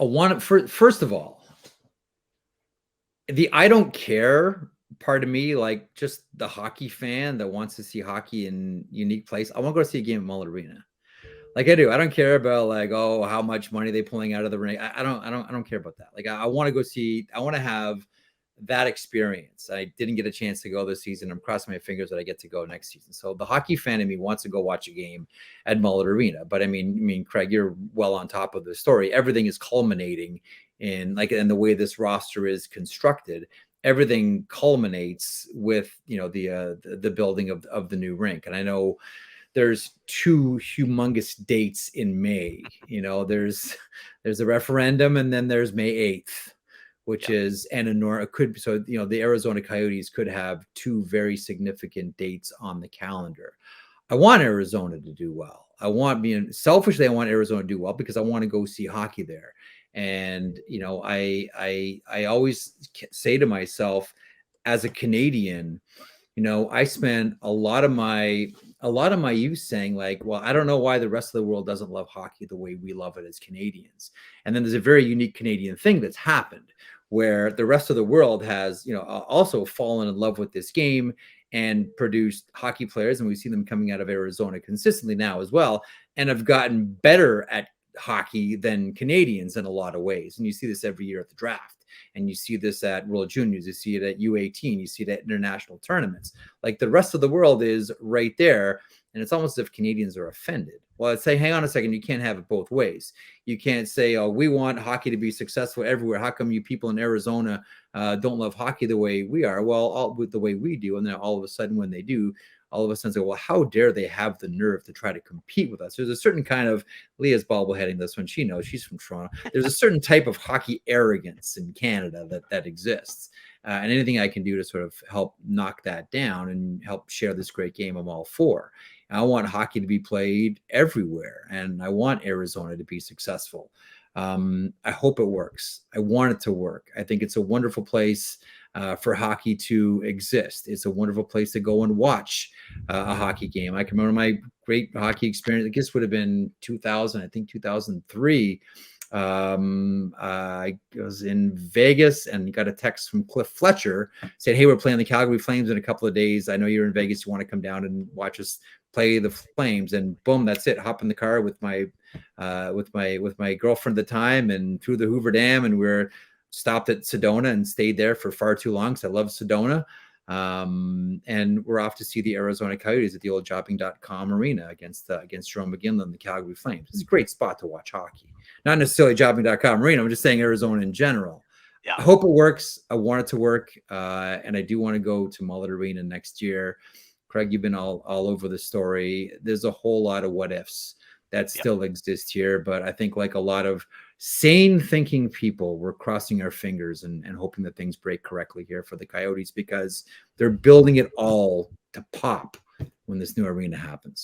want to, first of all, the I don't care part of me, like just the hockey fan that wants to see hockey in unique place. I want to go see a game at Mullet Arena. Like I do. I don't care about like, oh, how much money they pulling out of the ring. I don't care about that. Like I want to go see, I want to have that experience. I didn't get a chance to go this season. I'm crossing my fingers that I get to go next season. So the hockey fan in me wants to go watch a game at Mullet Arena. But I mean, Craig, you're well on top of the story. Everything is culminating in like, and the way this roster is constructed, everything culminates with, the building of the new rink. And I know there's two humongous dates in May. There's a referendum, and then there's May 8th, which is an enormous the Arizona Coyotes could have two very significant dates on the calendar. I want Arizona to do well. Selfishly, I want Arizona to do well because I want to go see hockey there. And I always say to myself, as a Canadian, I spent a lot of my youth saying like, well, I don't know why the rest of the world doesn't love hockey the way we love it as Canadians. And then there's a very unique Canadian thing that's happened where the rest of the world has, also fallen in love with this game and produced hockey players. And we see them coming out of Arizona consistently now as well, and have gotten better at hockey than Canadians in a lot of ways. And you see this every year at the draft. And you see this at World Juniors, you see it at U18, you see it at international tournaments. Like the rest of the world is right there. And it's almost as if Canadians are offended. Well, I'd say, hang on a second, you can't have it both ways. You can't say, oh, we want hockey to be successful everywhere. How come you people in Arizona don't love hockey the way we are? Well, the way we do. And then all of a sudden when they do, all of a sudden say, well, how dare they have the nerve to try to compete with us? There's a certain kind of, Leah's bobbleheading this one. She knows, she's from Toronto. There's a certain type of hockey arrogance in Canada that exists. And anything I can do to sort of help knock that down and help share this great game, I'm all for. And I want hockey to be played everywhere. And I want Arizona to be successful. I hope it works. I want it to work. I think it's a wonderful place for hockey to exist. It's a wonderful place to go and watch a hockey game. I can remember my great hockey experience. I guess would have been 2000, I think 2003. I was in Vegas and got a text from Cliff Fletcher saying, hey, we're playing the Calgary Flames in a couple of days. I know you're in Vegas. You want to come down and watch us play the Flames? And boom, that's it. Hop in the car with my girlfriend at the time and through the Hoover Dam, and we're stopped at Sedona and stayed there for far too long because I love Sedona. And we're off to see the Arizona Coyotes at the old jobbing.com arena against Jerome McGinley and the Calgary Flames. It's a great spot to watch hockey. Not necessarily jobbing.com arena. I'm just saying Arizona in general. Yeah. I hope it works. I want it to work. And I do want to go to Mullet Arena next year. Craig, you've been all over the story. There's a whole lot of what ifs that still exist here. But I think like a lot of sane thinking people, we're crossing our fingers and hoping that things break correctly here for the Coyotes because they're building it all to pop when this new arena happens.